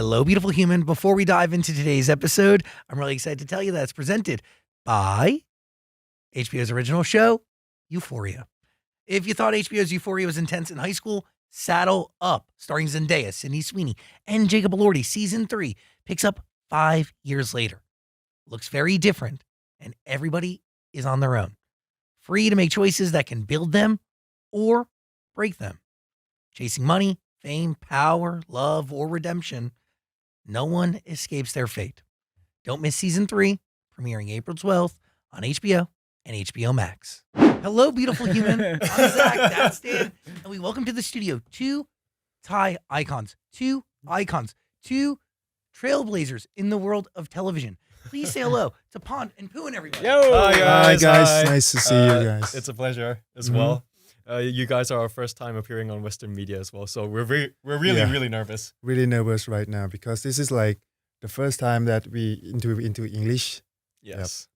Hello, beautiful human. Before we dive into today's episode, I'm really excited to tell you that it's presented by HBO's original show, Euphoria. If you thought HBO's Euphoria was intense in high school, saddle up. Starring Zendaya, Sydney Sweeney, and Jacob Elordi, season 3 picks up 5 years later. Looks very different, and everybody is on their own. Free to make choices that can build them or break them. Chasing money, fame, power, love, or redemption, no one escapes their fate. Don't miss season 3, premiering April 12th on HBO and HBO Max. Hello, beautiful human. I'm Zach, that's Dan, and we welcome to the studio two Thai icons, two trailblazers in the world of television. Please say hello to PondPhuwin, everybody. Yo! Hi guys, nice to see you guys. It's a pleasure as well. You guys are our first time appearing on Western media as well, so we're really nervous. Really nervous right now because this is like the first time that we into English. Yes.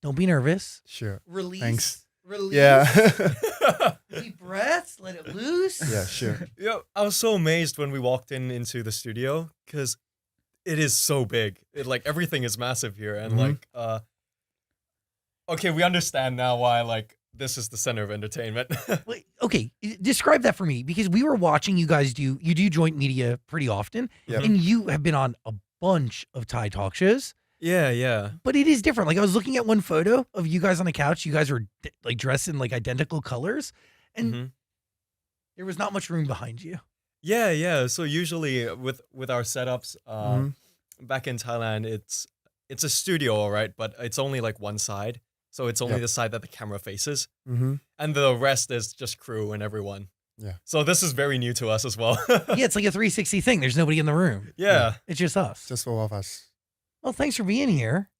Don't be nervous. Sure. Release. Thanks. Release. Yeah. Deep breaths. Let it loose. Yeah, sure. Yeah, I was so amazed when we walked into the studio because it is so big. Everything is massive here, and okay, we understand now why this is the center of entertainment. Wait, okay, describe that for me, because we were watching you guys do joint media pretty often, Yep. and you have been on a bunch of Thai talk shows. Yeah. But it is different. I was looking at one photo of you guys on a couch. You guys were dressed in identical colors, and there was not much room behind you. Yeah. So usually with our setups, back in Thailand, it's a studio, all right, but it's only one side. So it's only the side that the camera faces. And the rest is just crew and everyone. Yeah. So this is very new to us as well. Yeah, it's like a 360 thing. There's nobody in the room. Yeah. It's just us. Just for all of us. Well, thanks for being here.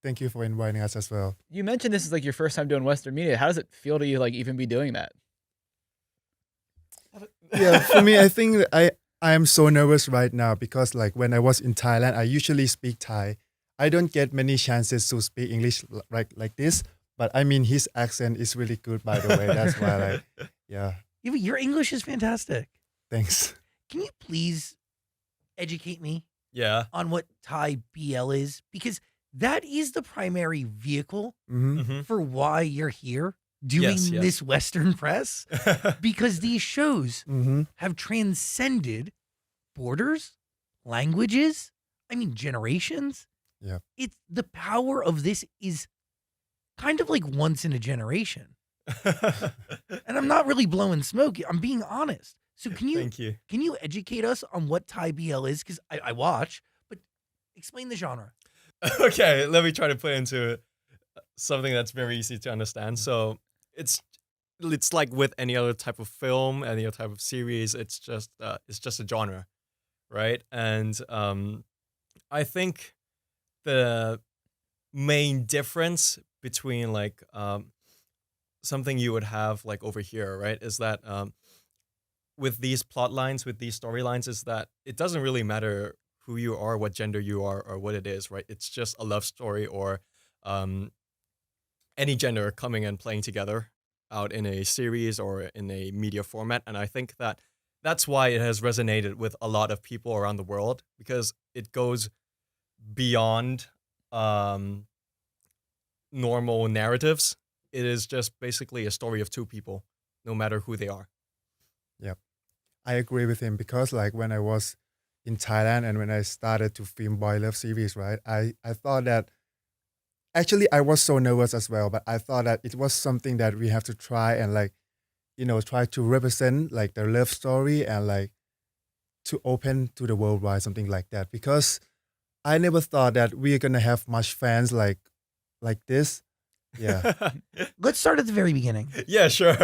Thank you for inviting us as well. You mentioned this is your first time doing Western media. How does it feel to you even be doing that? Yeah, for me, I think that I am so nervous right now because when I was in Thailand, I usually speak Thai. I don't get many chances to speak English like this, but I mean his accent is really good, by the way. That's why yeah. Yeah, but your English is fantastic. Thanks. Can you please educate me Yeah. on what Thai BL is? Because that is the primary vehicle for why you're here doing Yes. this Western press. Because these shows have transcended borders, languages, generations. Yeah. It's the power of this is kind of like once in a generation. And I'm not really blowing smoke. I'm being honest. So Thank you. can you educate us on what Thai BL is? Because I watch, but explain the genre. Okay, let me try to put into something that's very easy to understand. So it's like with any other type of film, any other type of series. It's just a genre, right? And I think the main difference between something you would have over here, right, is that with these plot lines, with these storylines, is that it doesn't really matter who you are, what gender you are, or what it is, right? It's just a love story or any gender coming and playing together out in a series or in a media format. And I think that's why it has resonated with a lot of people around the world, because it goes beyond normal narratives. It is just basically a story of two people, no matter who they are. Yep. I agree with him because when I was in Thailand and when I started to film Boy Love series, right, I thought that actually I was so nervous as well, but I thought that it was something that we have to try and try to represent the love story and to open to the worldwide, something like that, because I never thought that we're gonna have much fans like this. Yeah. Let's start at the very beginning. Yeah, sure.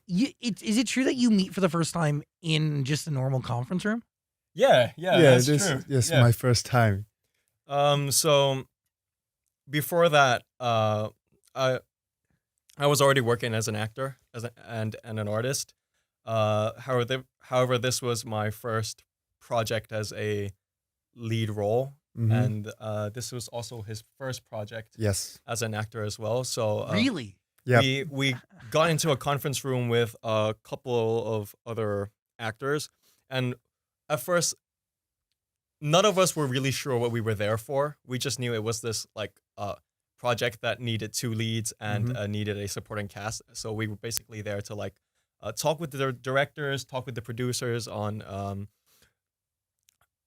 Is it true that you meet for the first time in just a normal conference room? Yeah, that's true. Yes, Yeah. my first time. So before that, I was already working as an actor and an artist. However, this was my first project as a lead role, and this was also his first project Yes. as an actor as well. So Really? Yeah. we got into a conference room with a couple of other actors, and at first none of us were really sure what we were there for. We just knew it was this like project that needed 2 leads and needed a supporting cast. So we were basically there to like talk with the directors, talk with the producers on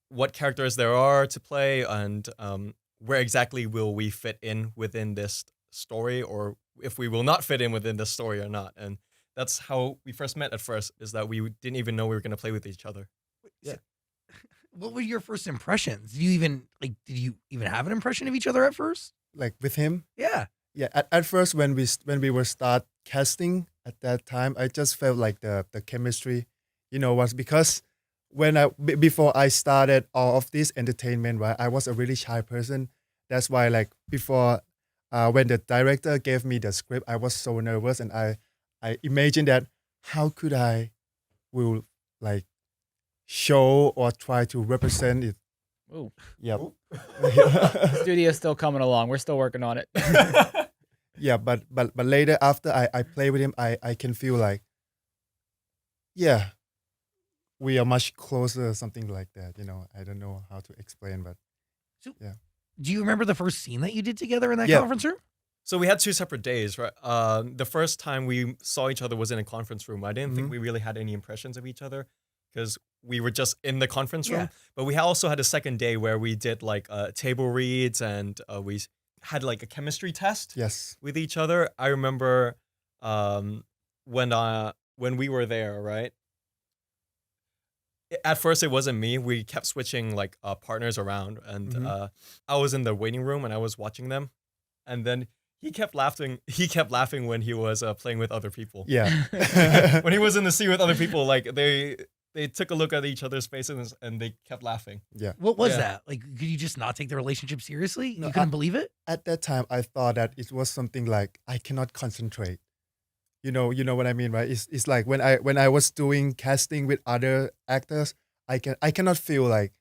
what characters there are to play and where exactly will we fit in within this story, or if we will not fit in within this story or not. And that's how we first met at first, is that we didn't even know we were going to play with each other. Yeah. What were your first impressions? Did you even have an impression of each other at first? Like with him. Yeah. Yeah, at first when we were start casting at that time, I just felt like the chemistry, was because before I started all of this entertainment, right, I was a really shy person. That's why like before when the director gave me the script, I was so nervous, and I imagined that how could I will like show or try to represent it. Ooh. Yep. Studio's still coming along. We're still working on it. Yeah, but later after I play with him, I can feel like, yeah, we are much closer, something like that. I don't know how to explain, but So, yeah. Do you remember the first scene that you did together in that Yeah. conference room? So we had 2 separate days, right? The first time we saw each other was in a conference room. I didn't think we really had any impressions of each other because we were just in the conference room. Yeah. But we also had a second day where we did like table reads, and we had like a chemistry test Yes. with each other. I remember when we were there, right? At first, it wasn't me. We kept switching like partners around, and I was in the waiting room and I was watching them, and then he kept laughing. He kept laughing when he was playing with other people. Yeah. When he was in the scene with other people, like they took a look at each other's faces and they kept laughing. Yeah. What was Yeah. that? Like, could you just not take the relationship seriously? No, You couldn't believe it? At that time, I thought that it was something like I cannot concentrate. You know what I mean, right? It's like when I was doing casting with other actors, I cannot feel like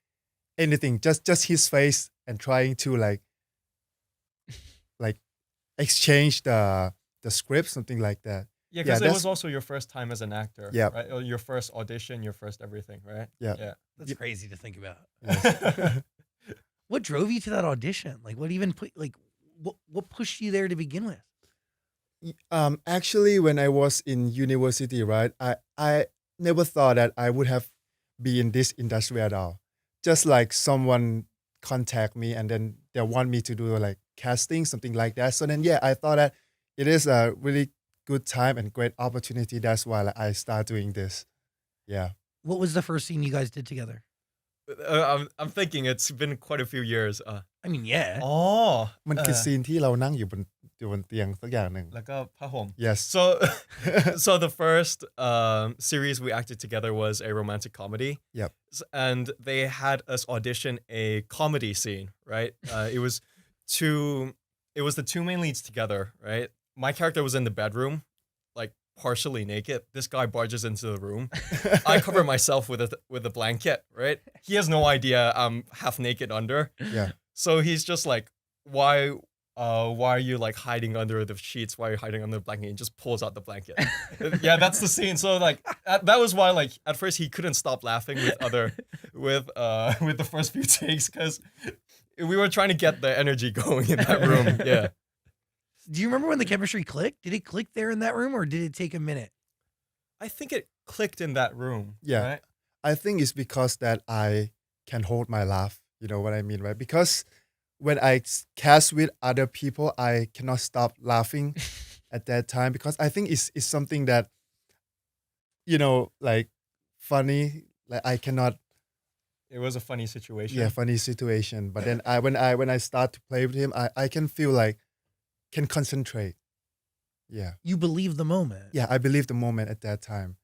anything. Just his face and trying to like exchange the script, something like that. Yeah, because it that's- was also your first time as an actor. Yeah. Right? Or your first audition, your first everything, right? Yeah. Yeah. That's crazy to think about. Yes. What drove you to that audition? Like, what pushed you there to begin with? Actually, when I was in university, right, I never thought that I would have be in this industry at all. Just like someone contact me and then they want me to do like casting, something like that. So then, yeah, I thought that it is a really good time and great opportunity. That's why like, I start doing this. Yeah. What was the first scene you guys did together? I'm thinking it's been quite a few years. I mean, yeah. อ๋อ มันคือซีนที่เรานั่งอยู่บนเตียงสักอย่างหนึ่ง แล้วก็ผ้าห่ม Yes. So the first series we acted together was a romantic comedy. Yep. And they had us audition a comedy scene, right? It was the 2 main leads together, right? My character was in the bedroom, like partially naked. This guy barges into the room. I cover myself with a blanket, right? He has no idea I'm half naked under. Yeah. So he's just like, why are you like hiding under the sheets? Why are you hiding under the blanket? He just pulls out the blanket. Yeah, that's the scene. So like that was why like at first he couldn't stop laughing with the first few takes because we were trying to get the energy going in that room. Yeah. Do you remember when the chemistry clicked? Did it click there in that room, or did it take a minute? I think it clicked in that room. Yeah. Right? I think it's because that I can hold my laugh. You know what I mean, right? Because when I cast with other people, I cannot stop laughing at that time because I think it's something that, like funny. Like I cannot. It was a funny situation. Yeah, funny situation. But then when I start to play with him, I can feel like can concentrate. Yeah. You believe the moment. Yeah, I believe the moment at that time.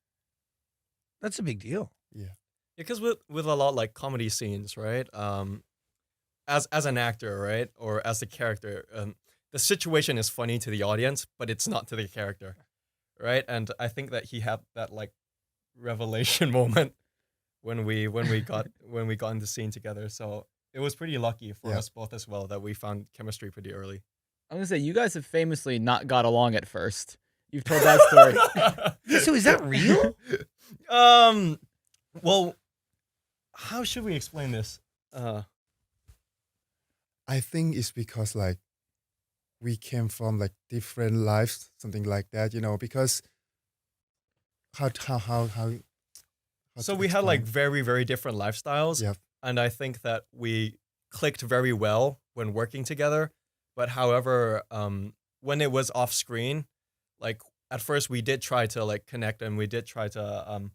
That's a big deal. Yeah. Because with a lot like comedy scenes, right? As an actor, right, or as the character, the situation is funny to the audience, but it's not to the character, right? And I think that he had that like revelation moment when we got in the scene together. So it was pretty lucky for us both as well that we found chemistry pretty early. I'm gonna say you guys have famously not got along at first. You've told that story. So is that real? Well, how should we explain this? I think it's because like we came from like different lives, something like that, because how So to we had like explain? very, very different lifestyles. Yeah. And I think that we clicked very well when working together. But however, when it was off screen, like at first we did try to like connect and we did try to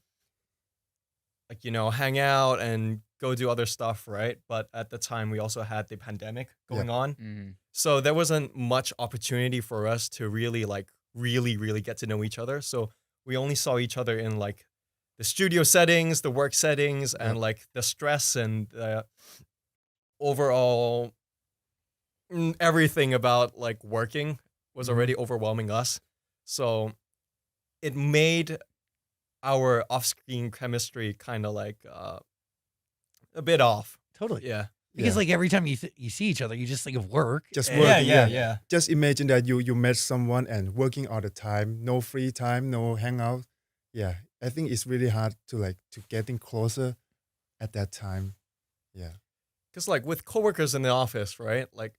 like, hang out and go do other stuff, right? But at the time we also had the pandemic going on. Mhm. So there wasn't much opportunity for us to really really get to know each other. So we only saw each other in like the studio settings, the work settings, and like the stress and the overall everything about like working was already overwhelming us. So it made our off-screen chemistry kind of like a bit off. Totally. Yeah. Because like every time you see each other, you just think of work. Just and- working, Yeah. Just imagine that you met someone and working all the time, no free time, no hangout. Yeah, I think it's really hard to getting closer at that time. Yeah. Because like with coworkers in the office, right? Like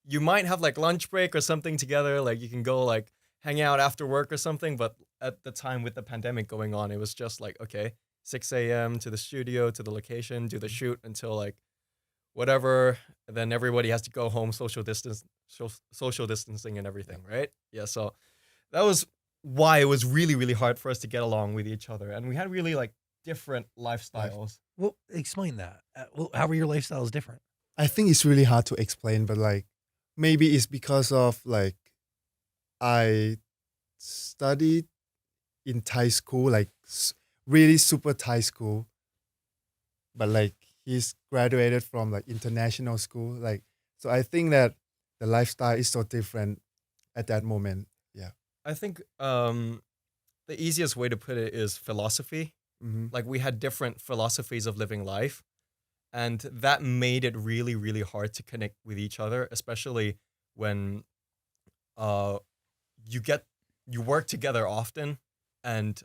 you might have like lunch break or something together. Like you can go like hang out after work or something. But at the time with the pandemic going on, it was just like, okay, 6 a.m. to the studio, to the location, do the shoot until like whatever. And then everybody has to go home, social distancing and everything, right? Yeah. So that was why it was really, really hard for us to get along with each other. And we had really like different lifestyles. Well, explain that. Well, how were your lifestyles different? I think it's really hard to explain, but like maybe it's because of like I studied in Thai school, like really super Thai school, but like he's graduated from like international school, like so I think that the lifestyle is so different at that moment. Yeah. I think the easiest way to put it is philosophy. Mm-hmm. Like we had different philosophies of living life, and that made it really, really hard to connect with each other, especially when you work together often and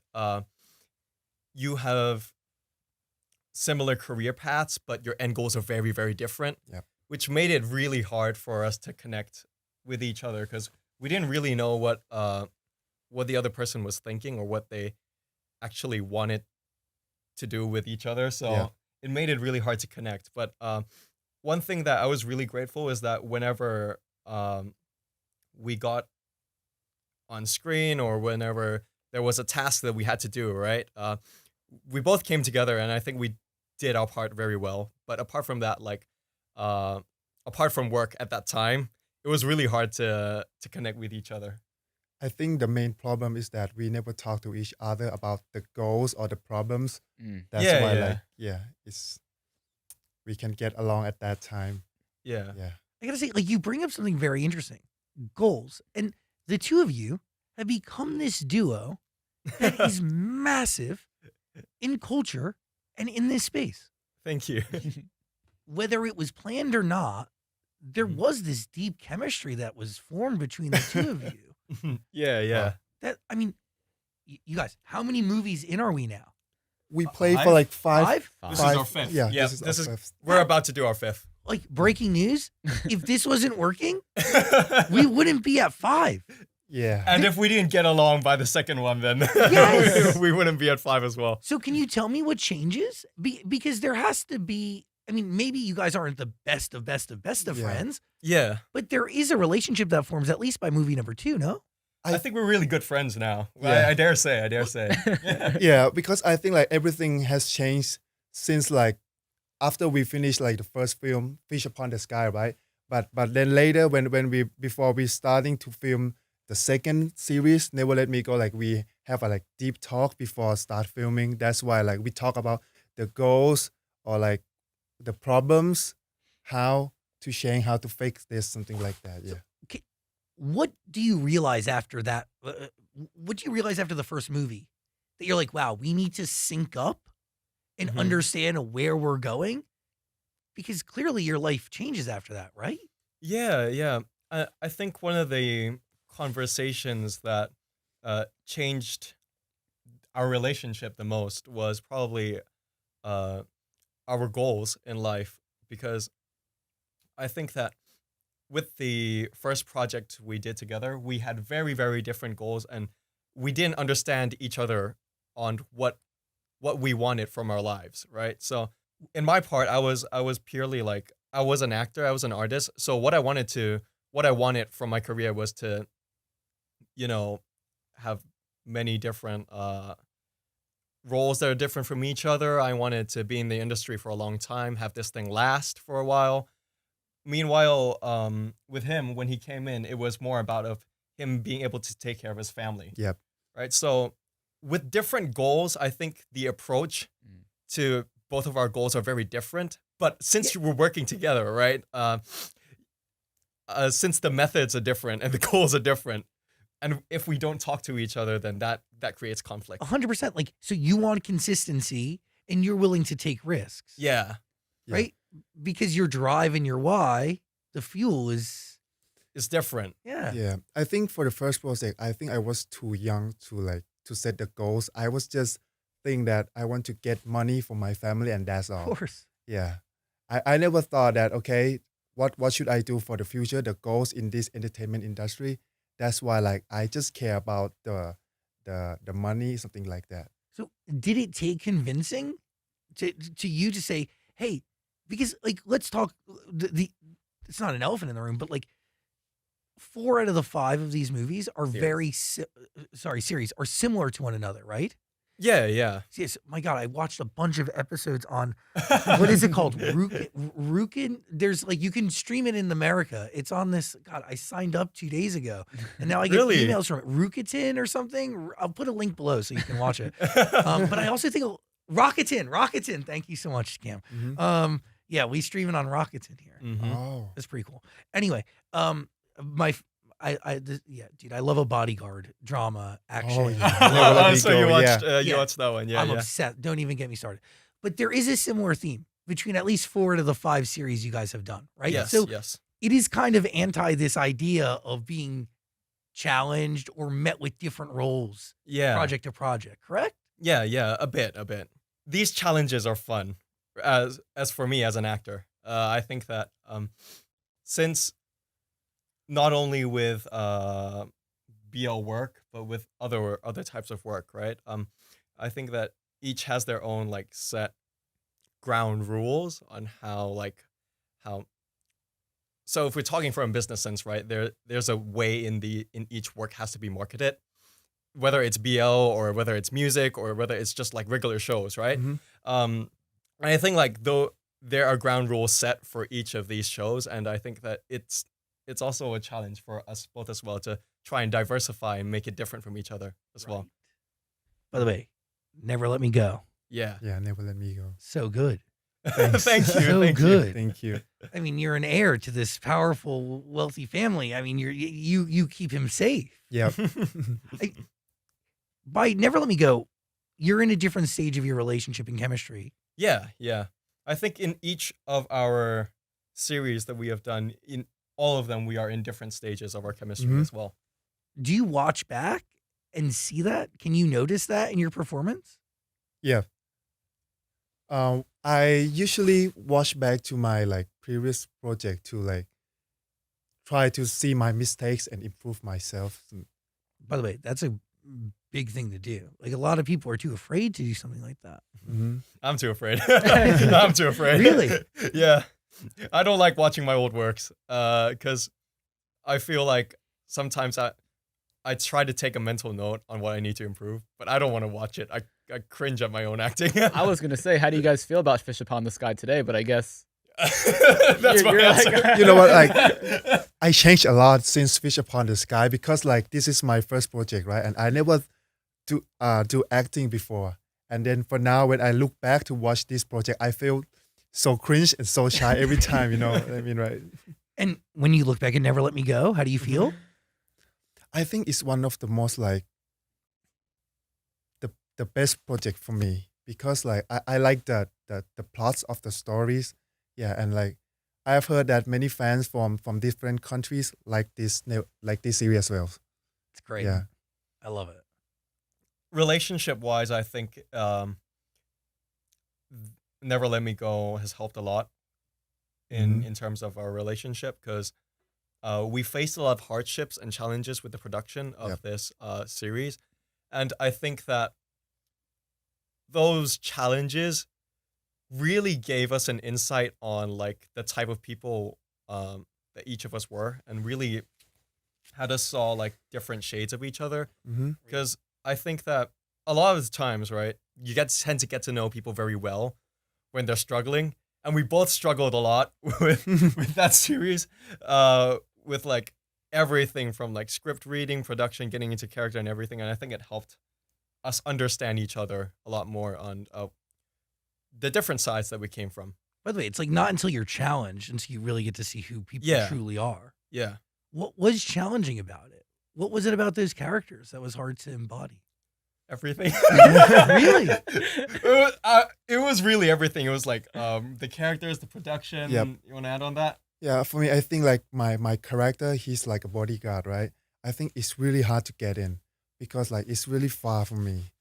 you have similar career paths, but your end goals are very, very different. Yep. Which made it really hard for us to connect with each other because we didn't really know what the other person was thinking or what they actually wanted to do with each other. So it made it really hard to connect. But one thing that I was really grateful is that whenever we got on screen or whenever there was a task that we had to do, right? We both came together and I think we did our part very well. But apart from that, like apart from work at that time, it was really hard to connect with each other. I think the main problem is that we never talk to each other about the goals or the problems. That's why it's we can get along at that time. Yeah. Yeah. I gotta say, like you bring up something very interesting. Goals. And the two of you have become this duo that is massive in culture and in this space. Thank you. Whether it was planned or not, there was this deep chemistry that was formed between the two of you. Yeah. That I mean, you guys, how many movies in are we now? We played for Five? like five. Five? This is our fifth. Yeah, Yeah, this this is is- our fifth. We're about to do our fifth. Like breaking news, if this wasn't working, we wouldn't be at 5. Yeah. And if we didn't get along by the second one, then Yes. we wouldn't be at 5 as well. So can you tell me what changes? Because there has to be, I mean, maybe you guys aren't the best of Yeah. friends, Yeah. but there is a relationship that forms at least by movie number 2, no? I think we're really good friends now. Yeah. I dare say. Yeah, because I think like everything has changed since like after we finished like the first film, Fish Upon the Sky, right? But then later before we starting to film the second series, Never Let Me Go, like we have a like deep talk before start filming. That's why like we talk about the goals or like the problems, how to change, how to fix this, something like that. Yeah. What do you realize after that? What do you realize after the first movie? That you're like, wow, we need to sync up and Mhm. understand where we're going? Because clearly your life changes after that, right? Yeah. I think one of the conversations that changed our relationship the most was probably our goals in life. because I think that with the first project we did together, we had very, very different goals, and we didn't understand each other on what we wanted from our lives, right? So in my part, I was purely like, I was an actor, I was an artist. So what I wanted from my career was to, have many different roles that are different from each other. I wanted to be in the industry for a long time, have this thing last for a while. Meanwhile, with him, when he came in, it was more about of him being able to take care of his family. Yep. Right. So with different goals, I think the approach to both of our goals are very different. But since we're working together, right? Since the methods are different and the goals are different, and if we don't talk to each other, then that creates conflict. 100%. Like, so you want consistency and you're willing to take risks. Yeah. Right? Because your drive and your why, the fuel is different. Yeah. Yeah. I think for the first project, I think I was too young to set the goals. I was just thinking that I want to get money for my family and that's all. Of course. Yeah. I never thought that, okay, what should I do for the future, the goals in this entertainment industry. That's why like I just care about the money, something like that. So did it take convincing to you to say, hey, because like, let's talk it's not an elephant in the room, but like 4 out of the 5 of these movies are series are similar to one another, right? Yeah, yeah. Yes, my God, I watched a bunch of episodes on what is it called? Rukin. There's like, you can stream it in America. It's on this. God, I signed up 2 days ago, and now I get Really? emails from it. Rukitin or something. I'll put a link below so you can watch it. But I also think Rocketin. Thank you so much, Cam. Mhm. Yeah, we stream it on Rocketin here. Mhm. Oh. That's pretty cool. Anyway, dude, I love a bodyguard drama action. Oh, yeah. Never Let Me So Go, you watched yeah. you Yeah. watched that one, yeah, I'm yeah. obsessed. Don't even get me started. But there is a similar theme between at least 4 out of the 5 series you guys have done, right? Yes, So yes. it is kind of anti this idea of being challenged or met with different roles, Yeah. project to project, correct? Yeah, a bit. These challenges are fun. As for me as an actor, I think that since not only with BL work, but with other types of work, right? I think that each has their own like set ground rules on how. So if we're talking from a business sense, right? There's a way in each work has to be marketed, whether it's BL or whether it's music or whether it's just like regular shows, right? Mhm. And I think like though there are ground rules set for each of these shows, and I think that it's also a challenge for us both as well to try and diversify and make it different from each other as well. Right. By the way, Never Let Me Go. Yeah. Yeah, Never Let Me Go. So good. Thank you. So thank you. good. Thank you. I mean, you're an heir to this powerful, wealthy family. I mean, you keep him safe. Yeah. By Never Let Me Go, you're in a different stage of your relationship and chemistry. Yeah. I think in each of our series that we have done, in all of them, we are in different stages of our chemistry Mhm. as well. Do you watch back and see that? Can you notice that in your performance? Yeah. I usually watch back to my like previous project to like try to see my mistakes and improve myself. By the way, that's a big thing to do. Like, a lot of people are too afraid to do something like that. Mhm. I'm too afraid. I'm too afraid. Really? Yeah. I don't like watching my old works because I feel like sometimes I try to take a mental note on what I need to improve, but I don't want to watch it. I cringe at my own acting. I was gonna say, how do you guys feel about Fish Upon the Sky today? But I guess That's my you're like- answer. You know what? Like, I changed a lot since Fish Upon the Sky because like this is my first project, right? And I never do acting before. And then for now, when I look back to watch this project, I feel so cringe and so shy every time. You know what I mean, right? And when you look back at Never Let Me Go, how do you feel? I think it's one of the most like the best project for me because like I like the plots of the stories. Yeah, and like I have heard that many fans from different countries like this series as well. It's great. Yeah. I love it. Relationship wise, I think Never Let Me Go has helped a lot in terms of our relationship because we faced a lot of hardships and challenges with the production of this series, and I think that those challenges really gave us an insight on like the type of people that each of us were, and really had us saw like different shades of each other. Because I think that a lot of the times, right, you tend to get to know people very well when they're struggling, and we both struggled a lot with that series, with like everything from like script reading, production, getting into character, and everything. And I think it helped us understand each other a lot more on the different sides that we came from. By the way, it's like not until you're challenged until you really get to see who people truly are. Yeah. What was challenging about it? What was it about those characters that was hard to embody? Everything. Really? It was really everything. It was like the characters, the production. Yep. You want to add on that? Yeah, for me, I think like my character, he's like a bodyguard, right? I think it's really hard to get in because like it's really far from me.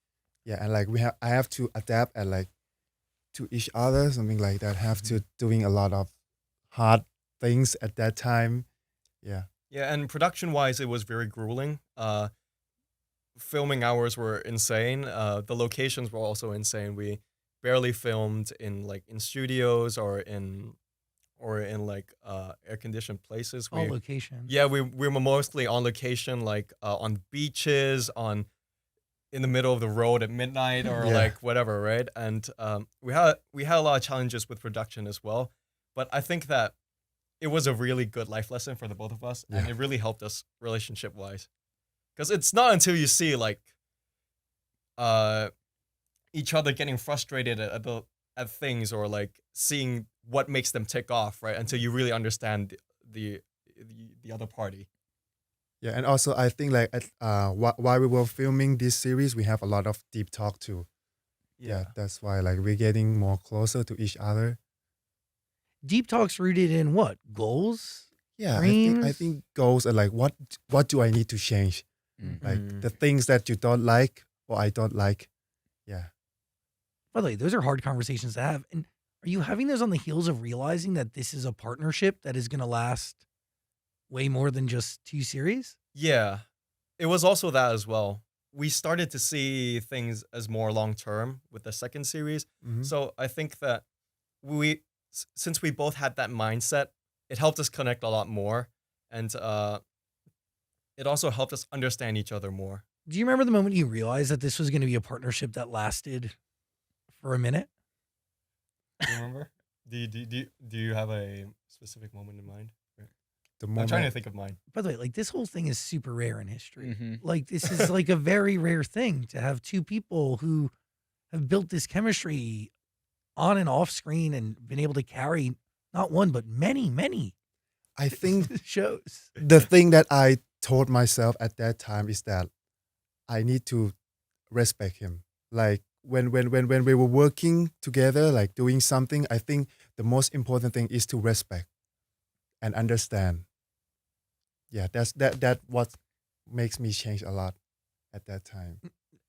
Yeah, and like I have to adapt and like to each other, something like that. Have to doing a lot of hard things at that time. Yeah. Yeah, and production-wise, it was very grueling. Filming hours were insane. The locations were also insane. We barely filmed in studios or in like air-conditioned places. All location. Yeah, we were mostly on location, like on beaches, in the middle of the road at midnight, or like whatever, right? And we had a lot of challenges with production as well. But I think that it was a really good life lesson for the both of us, and it really helped us relationship-wise. Because it's not until you see like each other getting frustrated at things, or like seeing what makes them tick off, right? Until you really understand the other party. Yeah, and also I think like while we were filming this series, we have a lot of deep talk too. Yeah, that's why like we're getting more closer to each other. Deep talks rooted in what? Goals? Yeah, I Dreams? think goals are like what do I need to change? Like the things that you don't like or I don't like. Yeah. By the way, those are hard conversations to have. And are you having those on the heels of realizing that this is a partnership that is going to last way more than just 2 series? Yeah, it was also that as well. We started to see things as more long-term with the second series. So I think that since we both had that mindset, it helped us connect a lot more. And it also helped us understand each other more. Do you remember the moment you realized that this was going to be a partnership that lasted for a minute? Do you remember? do you have a specific moment in mind? The I'm moment. trying to think of mine. By the way, like this whole thing is super rare in history. Like this is like a very rare thing to have 2 people who have built this chemistry on and off screen and been able to carry not one, but many I think shows. the thing that I told myself at that time is that I need to respect him. Like when we were working together, like doing something, I think the most important thing is to respect and understand. Yeah, that what makes me change a lot at that time.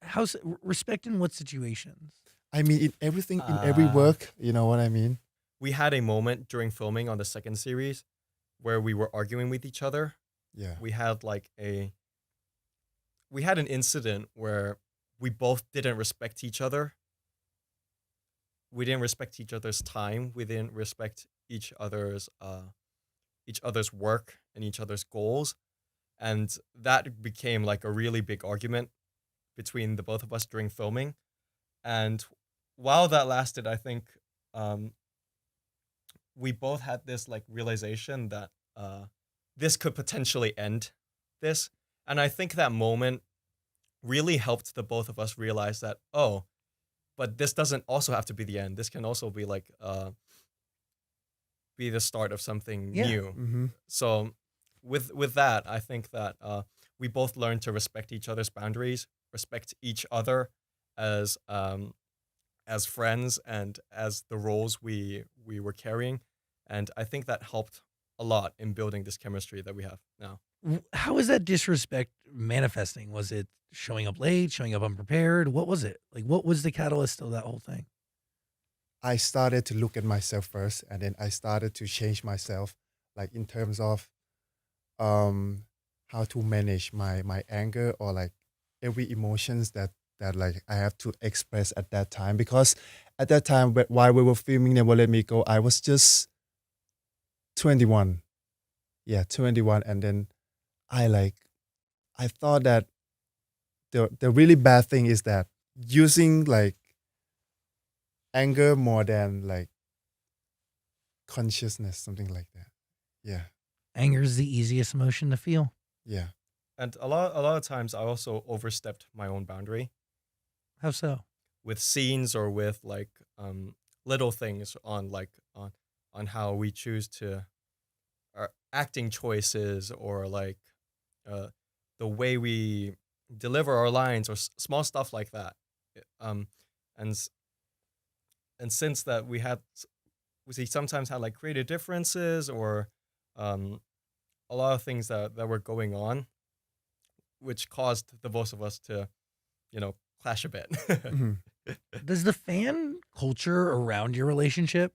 How's respect in what situations? I mean, in everything, in every work, you know what I mean? We had a moment during filming on the second series where we were arguing with each other. Yeah. We had an incident where we both didn't respect each other. We didn't respect each other's time. We didn't respect each other's work and each other's goals. And that became like a really big argument between the both of us during filming. And while that lasted, I think we both had this like realization that this could potentially end this. And I think that moment really helped the both of us realize that, oh, but this doesn't also have to be the end. This can also be like be the start of something new. So with that, I think that we both learned to respect each other's boundaries, respect each other as friends and as the roles we were carrying. And I think that helped a lot in building this chemistry that we have now. How is that disrespect manifesting? Was it showing up late, showing up unprepared? What was it? Like, what was the catalyst of that whole thing? I started to look at myself first, and then I started to change myself, like in terms of how to manage my anger or like every emotions that like I have to express at that time. Because at that time, while we were filming Never Let Me Go, I was just 21. Yeah, 21, and then I thought that the really bad thing is that using like anger more than like consciousness, something like that. Yeah, Anger is the easiest emotion to feel. yeah. And a lot of times I also overstepped my own boundary How so? with scenes or with like little things on on how we choose to our acting choices or like the way we deliver our lines or small stuff like that. Um, and s- and since that we sometimes had like creative differences or um, a lot of things that were going on, which caused the both of us to, clash a bit. Mhm. Does the fan culture around your relationship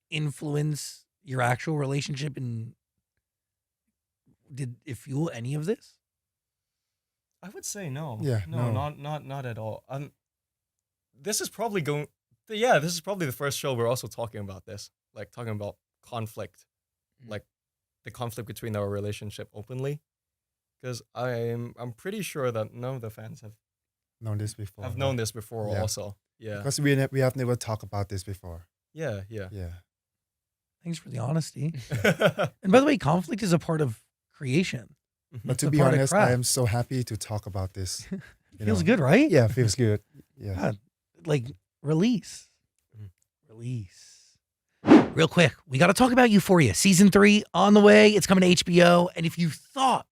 influence your actual relationship, and did it fuel any of this? I would say no. Yeah, No, no. not at all. This is probably going. Yeah, this is probably the first show we're also talking about this, like talking about conflict, Mm. like the conflict between our relationship openly, because I'm pretty sure that none of the fans Known this before. have right? known this before. Yeah. Also, yeah, Because we have never talked about this before. yeah, yeah. Yeah. Thanks for the honesty. And by the way, conflict is a part of creation. But to a be part of honest, I craft. am so happy to talk about this. you Feels know. good, right? Yeah, feels good. Yeah. God, like release. Mhm. Release. Real quick, we got to talk about Euphoria. Season 3 on the way. It's coming to HBO. And if you thought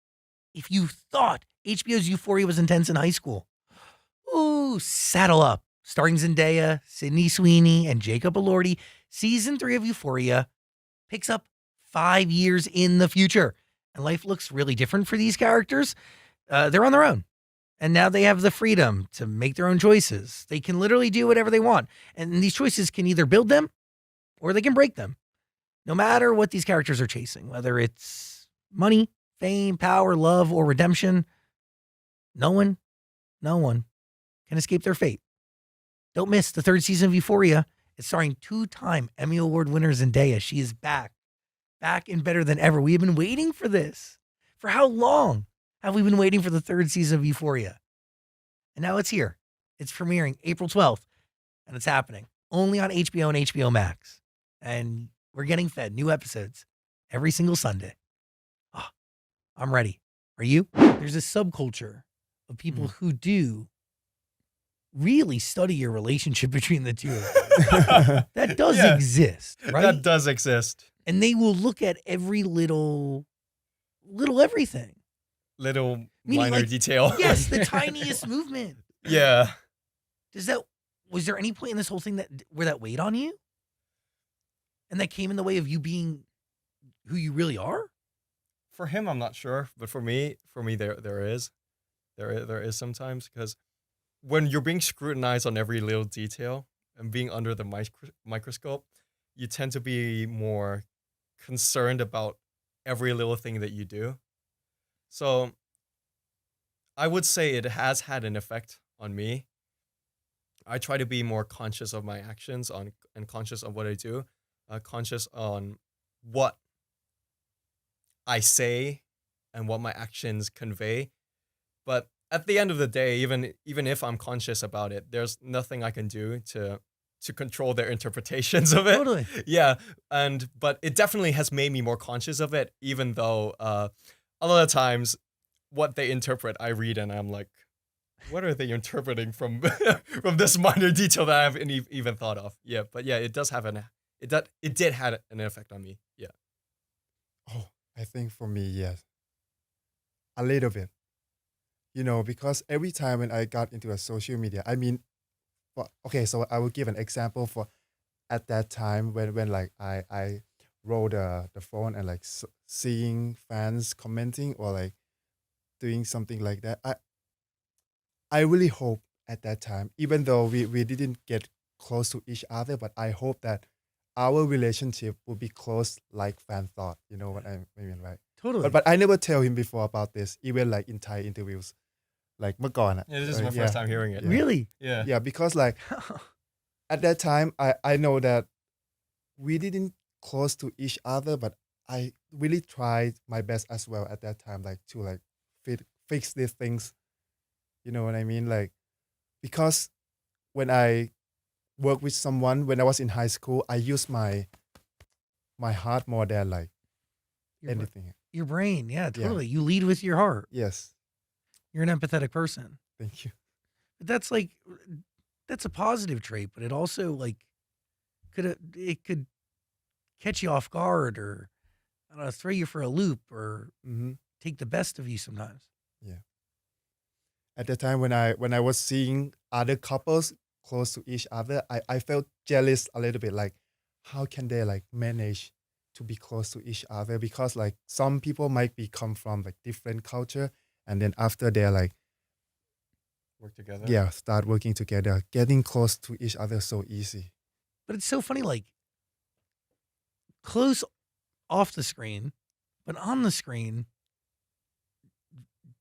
HBO's Euphoria was intense in high school, ooh, saddle up. Starring Zendaya, Sydney Sweeney, and Jacob Elordi, Season 3 of Euphoria picks up 5 years in the future. And life looks really different for these characters. They're on their own. And now they have the freedom to make their own choices. They can literally do whatever they want. And these choices can either build them or they can break them. No matter what these characters are chasing, whether it's money, fame, power, love, or redemption, no one can escape their fate. Don't miss the 3rd season of Euphoria. It's starring 2-time Emmy Award winner Zendaya. She is back and better than ever. We have been waiting for this. For how long have we been waiting for the 3rd season of Euphoria? And now it's here. It's premiering April 12th, and it's happening only on HBO and HBO Max. And we're getting fed new episodes every single Sunday. Oh, I'm ready. Are you? There's a subculture of people who do really study your relationship between the two of you. That does Yeah. exist, right? That does exist. And they will look at every little everything. Little Meaning, minor like, detail. Yes, the tiniest movement. Yeah. Was there any point in this whole thing where that weighed on you? And that came in the way of you being who you really are? For him, I'm not sure, but for me, there is sometimes, because when you're being scrutinized on every little detail and being under the microscope, you tend to be more concerned about every little thing that you do. So I would say it has had an effect on me. I try to be more conscious of my actions and conscious of what I do, conscious on what I say and what my actions convey. But at the end of the day, even if I'm conscious about it, there's nothing I can do to control their interpretations of it. Totally. Yeah, but it definitely has made me more conscious of it, even though a lot of times what they interpret, I read and I'm like, what are they interpreting from from this minor detail that I haven't even thought of? Yeah, but yeah, it did have an effect on me. Yeah. Oh, I think for me, yes. A little bit. Because every time when I got into a social media, I mean, okay, so I will give an example for at that time when like I roll the phone and like seeing fans commenting or like doing something like that. I really hope at that time, even though we didn't get close to each other, but I hope that our relationship will be close like fan thought. You know what I mean, right? Totally. But I never tell him before about this, even like in Thai interviews. Like เมื่อก่อนอะ Yeah, this is my first time hearing it. Really? Yeah. Yeah, because like at that time, I know that we didn't close to each other, but I really tried my best as well at that time, like to like fix these things. You know what I mean? Like, because when I work with someone, when I was in high school, I used my heart more than like anything. Your brain. Yeah, totally. You lead with your heart. Yes. You're an empathetic person. Thank you. But that's a positive trait, but it also like could catch you off guard or I don't know, throw you for a loop or take the best of you sometimes. At the time when I was seeing other couples close to each other, I felt jealous a little bit, like how can they like manage to be close to each other, because like some people might be come from like different culture, and then after they're like Work together. start working together, getting close to each other so easy. But it's so funny, like close off the screen, but on the screen,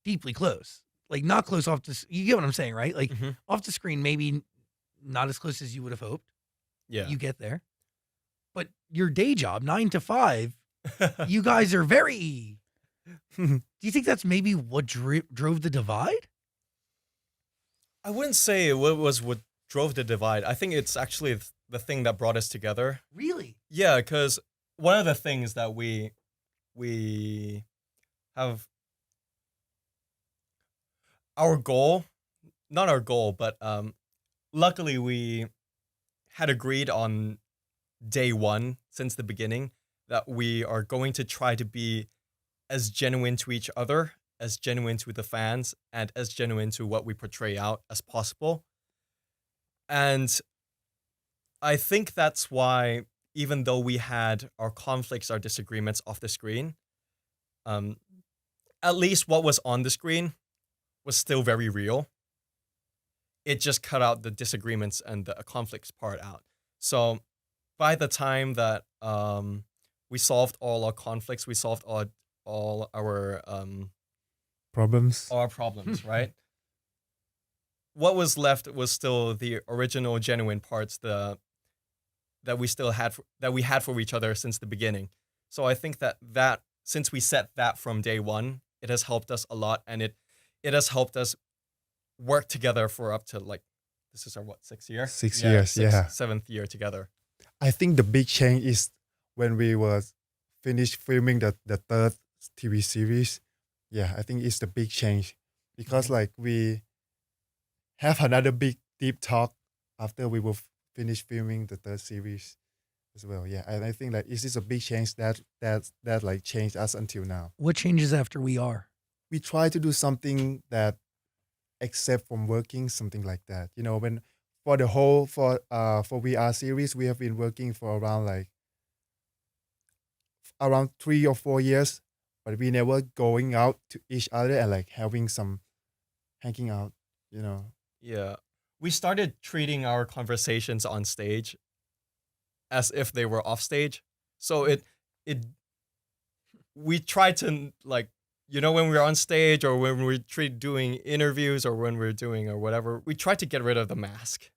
deeply close. Like not close off the. You get what I'm saying, right? Like off the screen, maybe not as close as you would have hoped. Yeah. You get there, but your day job, 9 to 5, you guys are very. Do you think that's maybe what drove the divide? I wouldn't say what drove the divide. I think it's actually the thing that brought us together. Really? Yeah, because one of the things that we have our goal, not our goal, but luckily we had agreed on day one since the beginning that we are going to try to be as genuine to each other, as genuine to the fans, and as genuine to what we portray out as possible. And I think that's why, even though we had our conflicts, our disagreements off the screen, at least what was on the screen was still very real. It just cut out the disagreements and the conflicts part out. So by the time that we solved all our conflicts, we solved all our problems, right? What was left was still the original genuine parts that we had for each other since the beginning. So I think that since we set that from day one, it has helped us a lot, and it has helped us work together for up to like, this is our 6th year? 6 years, yeah. 7th year together. I think the big change is when we were finished filming the third TV series. Yeah, I think it's the big change, because like we have another big deep talk after we will finish filming the third series as well. Yeah, and I think like this is a big change that like changed us until now. What changes after we are? We try to do something that except from working, something like that. You know, when for the whole for VR series, we have been working for around 3 or 4 years, but we never going out to each other and like having some hanging out, you know. Yeah. We started treating our conversations on stage as if they were off stage. So we try to like, you know, when we're on stage or when we're doing interviews or when we're doing or whatever, we try to get rid of the mask.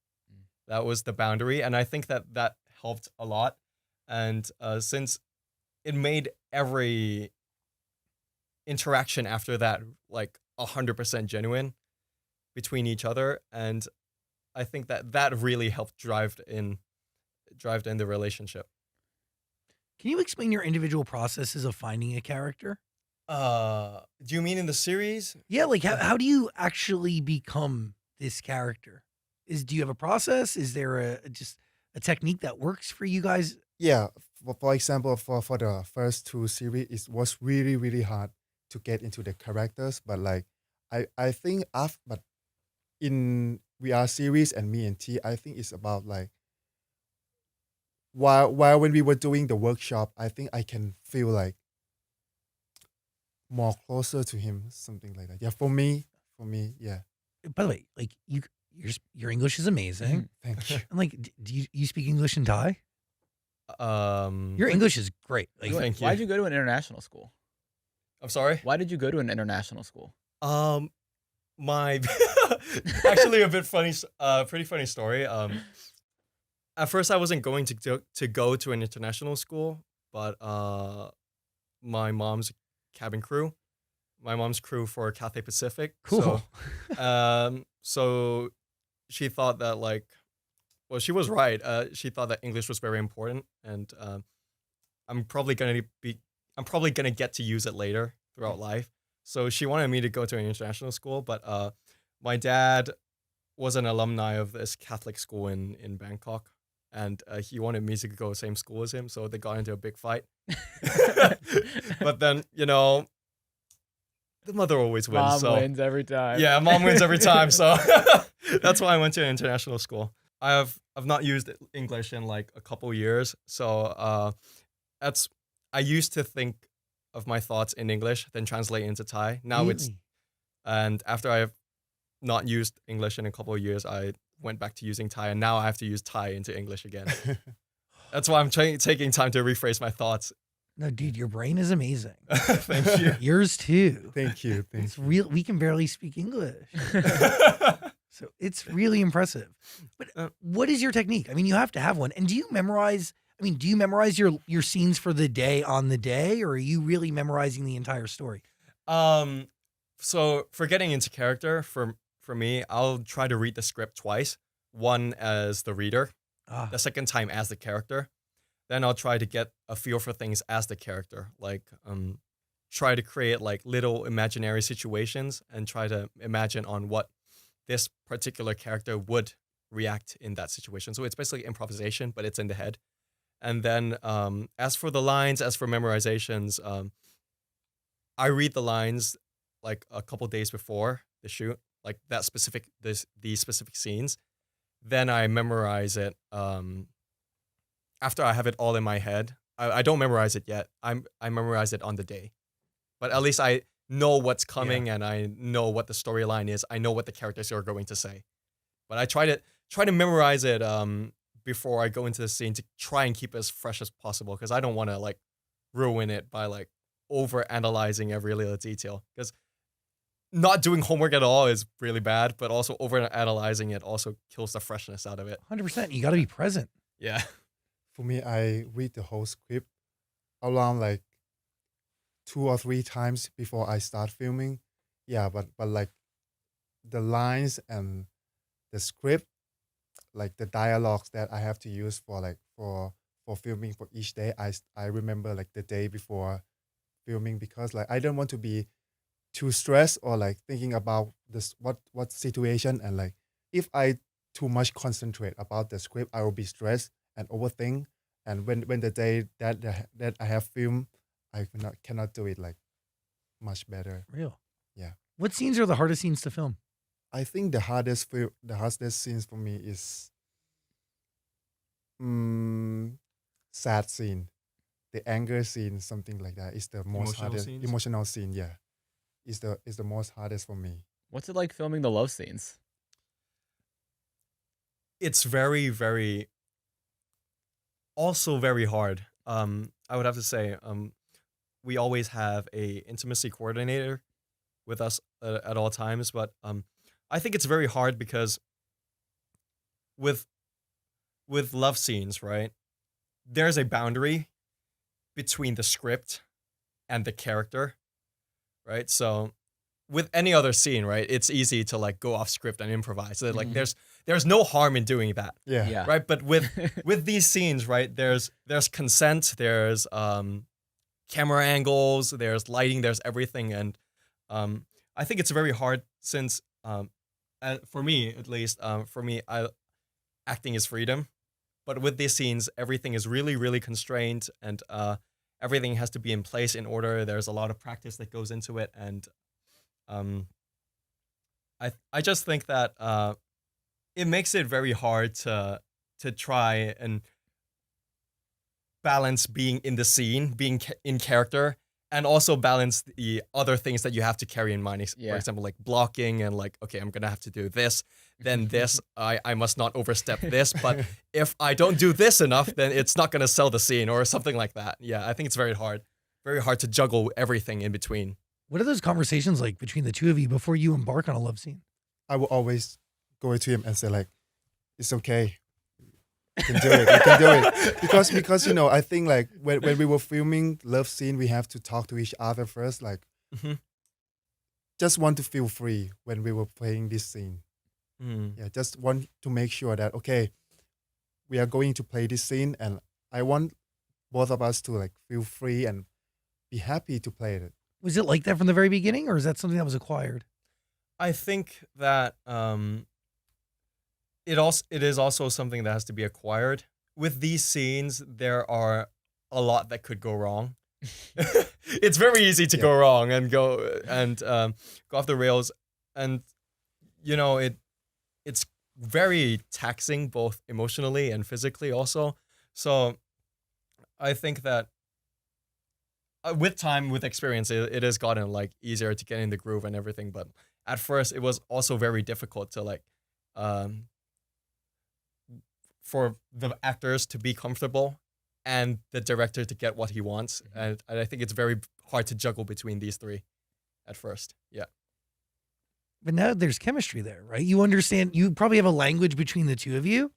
That was the boundary. And I think that helped a lot. And since it made every interaction after that like 100% genuine between each other, and I think that really helped drive in the relationship. Can you explain your individual processes of finding a character? Do you mean in the series? Yeah, like how do you actually become this character? Do you have a process? Is there just a technique that works for you guys? Yeah, for example, for the first 2 series, it was really, really hard to get into the characters. But like, I think but in VR series and me and T, I think it's about like, while when we were doing the workshop, I think I can feel like more closer to him, something like that. Yeah, for me, yeah. By the way, like your English is amazing. Thank you. And like, do you speak English in Thai? Your English is great. Like, Thank you. Why did you go to an international school? I'm sorry. Why did you go to an international school? My actually a bit funny, pretty funny story. At first I wasn't going to go to an international school, but my mom's cabin crew, my mom's crew for Cathay Pacific. Cool. So she thought that well, she was right. She thought that English was very important, and I'm probably gonna get to use it later throughout life. So she wanted me to go to an international school, but my dad was an alumni of this Catholic school in Bangkok, and he wanted me to go same school as him, so they got into a big fight. But then, the mother always wins. Mom wins every time. Yeah, mom wins every time. So that's why I went to an international school. I've not used English in like a couple years, so I used to think of my thoughts in English, then translate into Thai. Now and after I've not used English in a couple of years, I went back to using Thai, and now I have to use Thai into English again. That's why I'm taking time to rephrase my thoughts. no, dude, your brain is amazing. Thank you. Yours too. Thank you. It's real. We can barely speak English, so it's really impressive. But what is your technique? I mean, you have to have one. And do you memorize? I mean, do you memorize your scenes for the day on the day, or are you really memorizing the entire story? So for getting into character, for me, I'll try to read the script twice. One as the reader, the second time as the character. Then I'll try to get a feel for things as the character, like try to create like little imaginary situations and try to imagine on what this particular character would react in that situation. So it's basically improvisation, but it's in the head. And then as for the lines, as for memorizations, I read the lines like a couple days before the shoot, like these specific scenes. Then I memorize it after I have it all in my head. I don't memorize it yet. I memorize it on the day. But at least I know what's coming and I know what the storyline is. I know what the characters are going to say. But I try to memorize it before I go into the scene to try and keep it as fresh as possible, because I don't want to like ruin it by like over analyzing every little detail, because not doing homework at all is really bad, but also over analyzing it also kills the freshness out of it. 100%. You got to be present. Yeah. For me, I read the whole script around like 2 or 3 times before I start filming. Yeah, but like the lines and the script, like the dialogues that I have to use for filming for each day, I remember like the day before filming, because like I don't want to be too stressed or like thinking about this what situation, and like if I too much concentrate about the script, I will be stressed and overthink. And when the day that I have filmed, I cannot do it like much better. Real. Yeah. What scenes are the hardest scenes to film? I think the hardest scenes for me is sad scene, the anger scene, something like that. Is the most hardest scenes? Emotional scene. Yeah, is the most hardest for me. What's it like filming the love scenes? It's very, very, also very hard. I would have to say, we always have a intimacy coordinator with us at all times, but I think it's very hard because with love scenes, right, there's a boundary between the script and the character, right? So with any other scene, right, it's easy to like go off script and improvise. So like there's no harm in doing that. Yeah. Right? But with these scenes, right, there's consent, there's camera angles, there's lighting, there's everything, and I think it's very hard since for me at least, acting is freedom. But with these scenes, everything is really, really constrained, and everything has to be in place in order. There's a lot of practice that goes into it, and I just think that it makes it very hard to try and balance being in the scene, being in character, and also balance the other things that you have to carry in mind. Yeah. For example, like blocking and like, okay, I'm gonna have to do this, then this. I must not overstep this, but if I don't do this enough, then it's not gonna sell the scene or something like that. Yeah, I think it's very hard to juggle everything in between. What are those conversations like between the two of you before you embark on a love scene? I will always go to him and say like, it's okay. You can do it. You can do it. Because I think like when we were filming love scene, we have to talk to each other first. Like, Mhm. just want to feel free when we were playing this scene. Yeah, just want to make sure that okay, we are going to play this scene, and I want both of us to like feel free and be happy to play it. Was it like that from the very beginning, or is that something that was acquired? I think that it is also something that has to be acquired. With these scenes, there are a lot that could go wrong. It's very easy to go wrong and go off the rails, and it's very taxing both emotionally and physically also. So I think that with time, with experience, it has gotten like easier to get in the groove and everything. But at first, it was also very difficult to like for the actors to be comfortable and the director to get what he wants. And I think it's very hard to juggle between these three at first. Yeah. But now there's chemistry there, right? You understand, you probably have a language between the two of you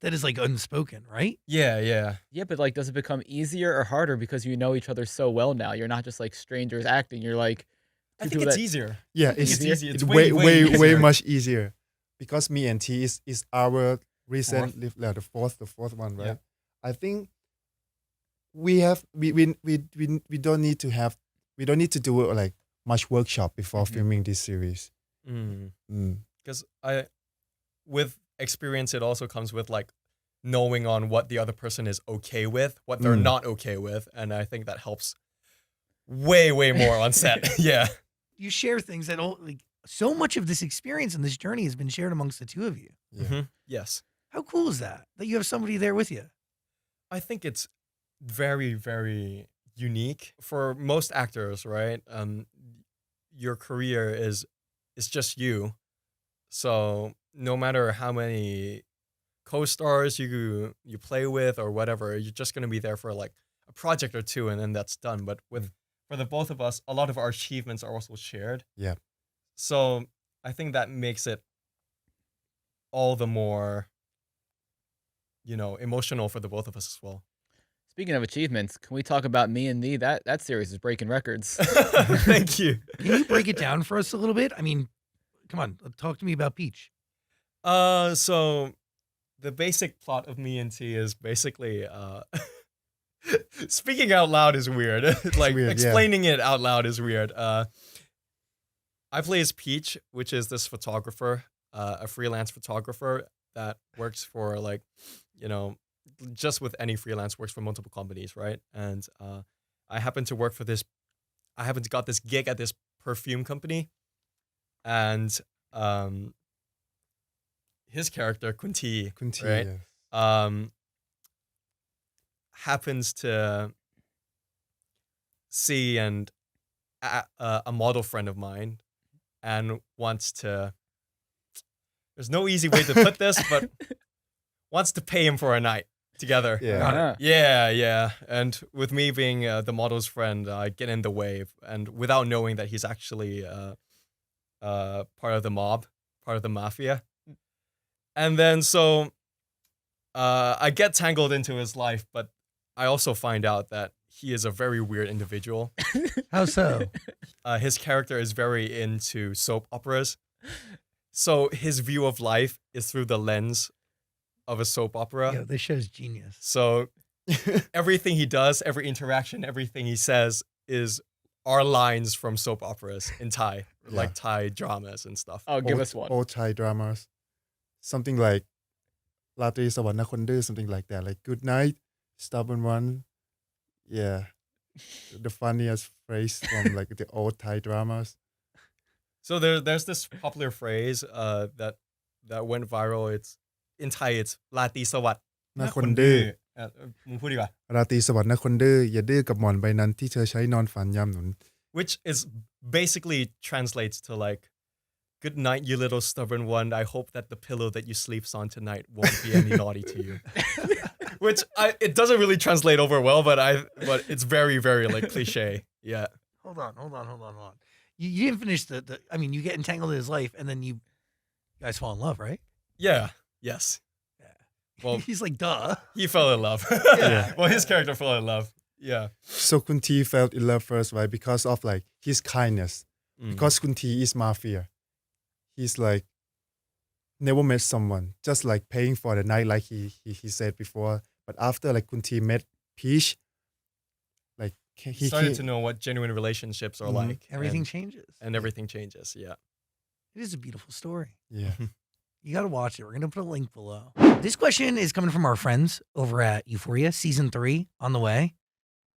that is like unspoken, right? Yeah, yeah. Yeah, but like, does it become easier or harder because you know each other so well now? You're not just like strangers acting. You're like, I two think people it's that- easier. Yeah, It's easier. It's It's way way easier. much easier because me and T is our recent the fourth one, right? Yeah. I think we don't need to do like much workshop before filming this series. Because with experience, it also comes with like knowing on what the other person is okay with, what they're not okay with, and I think that helps way more on set. Yeah. You share things that don't like so much of this experience and this journey has been shared amongst the two of you. Yeah. Yes. How cool is that you have somebody there with you? I think it's very, very unique for most actors, right? Your career is just you. So no matter how many co-stars you play with or whatever, you're just gonna be there for like a project or two and then that's done. But for the both of us, a lot of our achievements are also shared. Yeah. So I think that makes it all the more, emotional for the both of us as well. Speaking of achievements, can we talk about Me and Thee? That series is breaking records. Thank you. Can you break it down for us a little bit? I mean, come on, talk to me about Peach. So the basic plot of Me and T is basically speaking out loud is weird. Like weird, explaining it out loud is weird. I play as Peach, which is this photographer, a freelance photographer that works for like, just with any freelance, works for multiple companies, right? And I happen to got this gig at this perfume company, and his character Kunti, right? Yes. Happens to see a model friend of mine and wants to, there's no easy way to put this, but wants to pay him for a night together. Yeah. Yeah. And with me being the model's friend, I get in the way, and without knowing that he's actually part of the mob, part of the mafia. And then so I get tangled into his life, but I also find out that he is a very weird individual. How so? His character is very into soap operas. So his view of life is through the lens of a soap opera. Yeah, this show's genius. So everything he does, every interaction, everything he says are lines from soap operas in Thai, like Thai dramas and stuff. Oh, give us one. Old Thai dramas. Something like Latri Sawana something like that. Like good night, stubborn one. Yeah. The funniest phrase from like the old Thai dramas. So there's this popular phrase that went viral. It's in Thai, it's Lati Sawat. นะคนดื้อ มึงพูดดีกว่า ราตรีสวัสดิ์นะคนดื้ออย่าดื้อกับหมอนใบนั้นที่เธอใช้นอนฝันยามหนุน which is basically translates to like, good night, you little stubborn one. I hope that the pillow that you sleeps on tonight won't be any naughty to you. Which it doesn't really translate over well, but it's very, very like cliche. Yeah. Hold on. You didn't finish the. I mean, you get entangled in his life, and then you guys fall in love, right? Yeah. Yes. Well, He's like, duh. he fell in love. Yeah. Well, his character fell in love. Yeah. So Kunti fell in love first, right? Because of like his kindness. Because Kunti is mafia. He's like never met someone, just like paying for the night, like he said before. But after like Kunti met Peach, like he started to know what genuine relationships are like. Everything changes. And everything changes. Yeah. It is a beautiful story. Yeah. You got to watch it. We're going to put a link below. This question is coming from our friends over at Euphoria, season 3 on the way.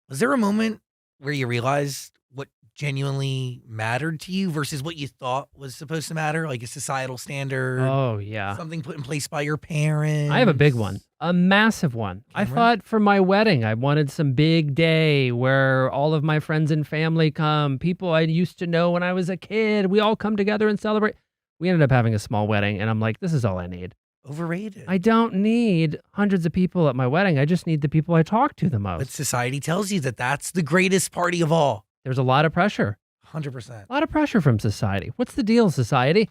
Was there a moment where you realized what genuinely mattered to you versus what you thought was supposed to matter, like a societal standard? Oh, yeah. Something put in place by your parents? I have a big one, a massive one. I Cameron? thought for my wedding, I wanted some big day where all of my friends and family come, people I used to know when I was a kid. We all come together and celebrate. We ended up having a small wedding, and I'm like, this is all I need. Overrated. I don't need hundreds of people at my wedding. I just need the people I talk to the most. But society tells you that that's the greatest party of all. There's a lot of pressure. 100%. A lot of pressure from society. What's the deal, society?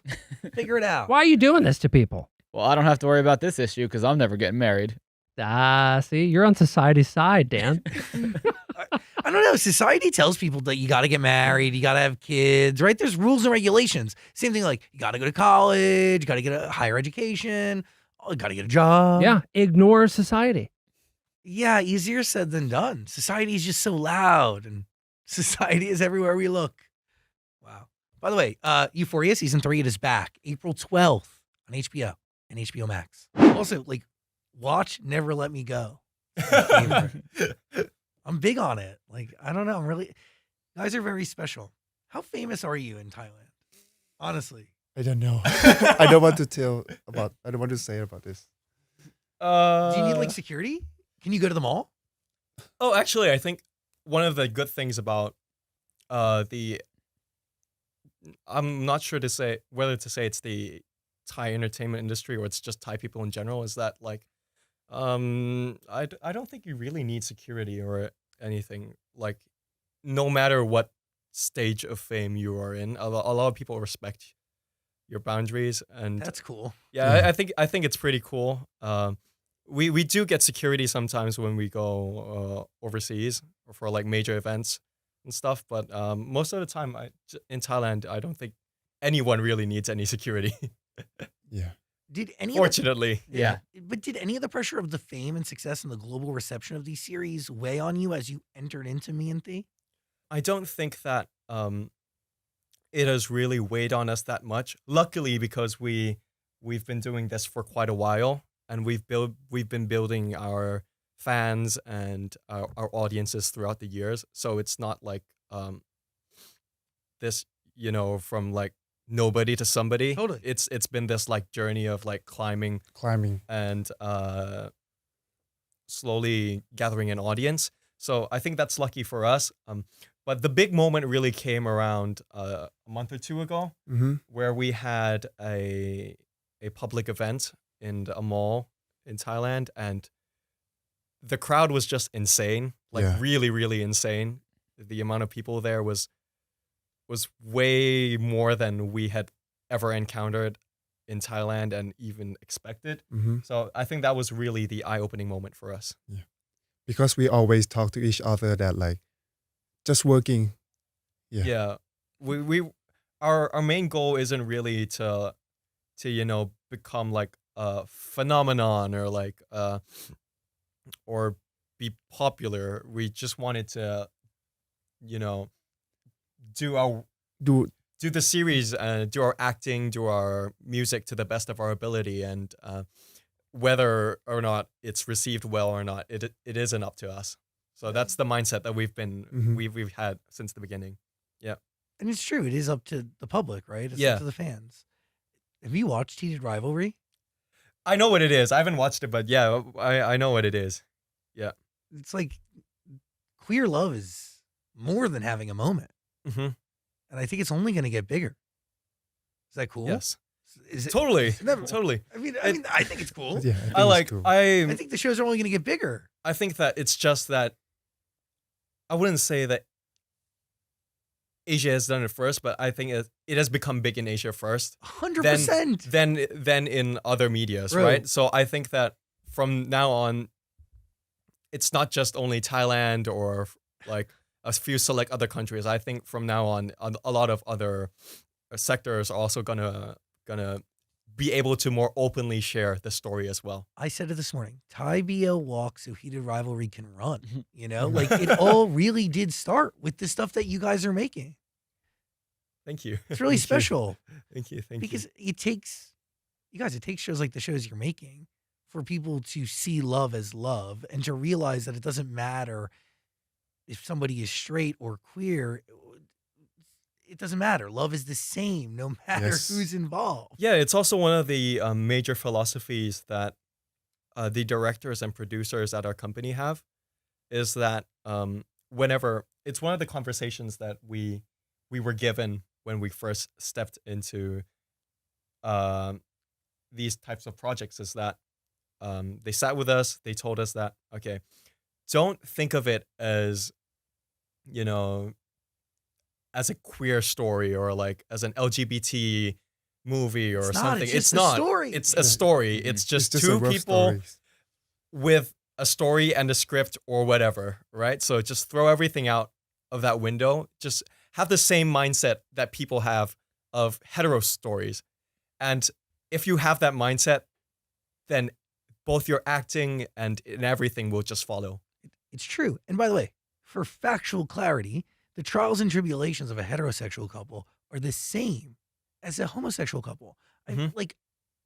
Figure it out. Why are you doing this to people? Well, I don't have to worry about this issue because I'm never getting married. See, you're on society's side, Dan. I don't know. Society tells people that you got to get married, you got to have kids, right? There's rules and regulations. Same thing like you got to go to college, you got to get a higher education, you got to get a job. Yeah, ignore society. Yeah, easier said than done. Society is just so loud and society is everywhere we look. Wow. By the way, Euphoria season 3, it is back April 12th on HBO and HBO Max. Also, like, watch Never Let Me Go. I'm big on it. Like, I don't know. You guys are very special. How famous are you in Thailand? Honestly. I don't know. I don't want to say about this. Do you need like security? Can you go to the mall? Oh, actually, I think one of the good things about I'm not sure to say whether to say it's the Thai entertainment industry or it's just Thai people in general, is that like I don't think you really need security or anything. Like, no matter what stage of fame you are in, a lot of people respect your boundaries, and That's cool. yeah, I think it's pretty cool. We do get security sometimes when we go overseas or for like major events and stuff, but most of the time in Thailand, I don't think anyone really needs any security. Yeah. Did any Fortunately. Yeah. But did any of the pressure of the fame and success and the global reception of these series weigh on you as you entered into Me and Thee? I don't think that it has really weighed on us that much. Luckily, because we've been doing this for quite a while, and we've been building our fans and our audiences throughout the years. So it's not like this, from like nobody to somebody. Totally. It's been this like journey of like climbing and slowly gathering an audience. So I think that's lucky for us. But the big moment really came around a month or two ago, where we had a public event in a mall in Thailand, and the crowd was just insane, like really, really insane. The amount of people there was way more than we had ever encountered in Thailand and even expected. So I think that was really the eye-opening moment for us. Yeah. Because we always talk to each other that like just working. Yeah. We our main goal isn't really to become like a phenomenon or like or be popular. We just wanted to do the series and do our acting, do our music to the best of our ability, and whether or not it's received well or not, it isn't up to us. So that's the mindset that we've had since the beginning. Yeah. And it's true. It is up to the public, right? It's up to the fans. Have you watched Heated Rivalry? I know what it is. I haven't watched it, but yeah, I know what it is. It's like queer love is more than having a moment. Mm-hmm. And I think it's only going to get bigger. Is that cool? Yes. Is it Totally. isn't that- Totally. I mean, I think it's cool. Yeah, I think I it's like. cool. I think the shows are only going to get bigger. I think that it's just that I wouldn't say that Asia has done it first, but I think it has become big in Asia first, 100%. then in other medias, Bro. right? So I think that from now on, it's not just only Thailand or like a few select other countries. I think from now on, a lot of other sectors are also gonna be able to more openly share the story as well. I said it this morning. Thai BL walks so heated rivalry can run. Mhm. You know, like it all really did start with the stuff that you guys are making. Thank you. It's really Thank you. special Thank you. because it takes shows like the shows you're making for people to see love as love and to realize that it doesn't matter if somebody is straight or queer. It doesn't matter. Love is the same no matter Yes. who's involved. Yeah, it's also one of the major philosophies that the directors and producers at our company have, is that whenever it's one of the conversations that we were given when we first stepped into these types of projects, is that they sat with us, they told us that, okay, don't think of it as, you know, as a queer story or like as an LGBT movie or It's not, something. it's just a not. story. It's a story. Mhm. It's just a two rough people story. with a story and a script or whatever, right? So just throw everything out of that window. Just have the same mindset that people have of hetero stories. And if you have that mindset, then both your acting and everything will just follow. It's true. And by the way, for factual clarity, the trials and tribulations of a heterosexual couple are the same as a homosexual couple. Mhm.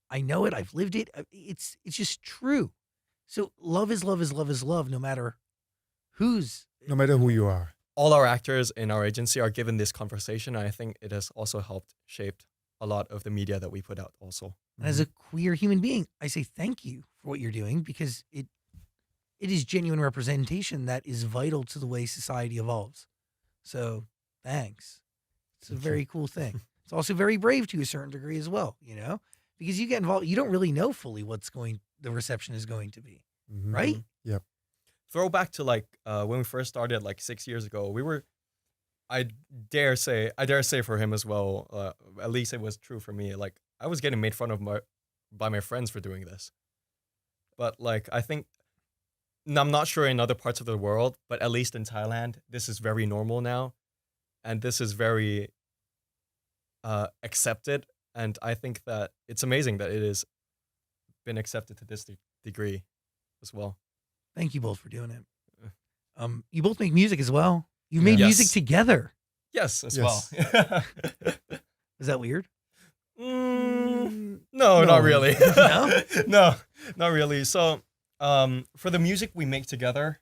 I know it. I've lived it. It's just true. So love is love is love is love, no matter who's. No matter who you are. All our actors in our agency are given this conversation. And I think it has also helped shape a lot of the media that we put out also. And as a queer human being, I say thank you for what you're doing because it is genuine representation that is vital to the way society evolves. So thanks. It's a Thank you. very cool thing. It's also very brave to a certain degree as well, you know, because you get involved, you don't really know fully the reception is going to be, Mhm. right? Yep. Throwback to like when we first started like 6 years ago, I dare say for him as well, at least it was true for me, like I was getting made fun of by my friends for doing this. But like I think, I'm not sure in other parts of the world, but at least in Thailand, this is very normal now. And this is very accepted. And I think that it's amazing that it has been accepted to this degree as well. Thank you both for doing it. You both make music as well. You made Yes. music together. Yes, as Yes. well. Is that weird? No, No. not really. No? No, not really. So, for the music we make together,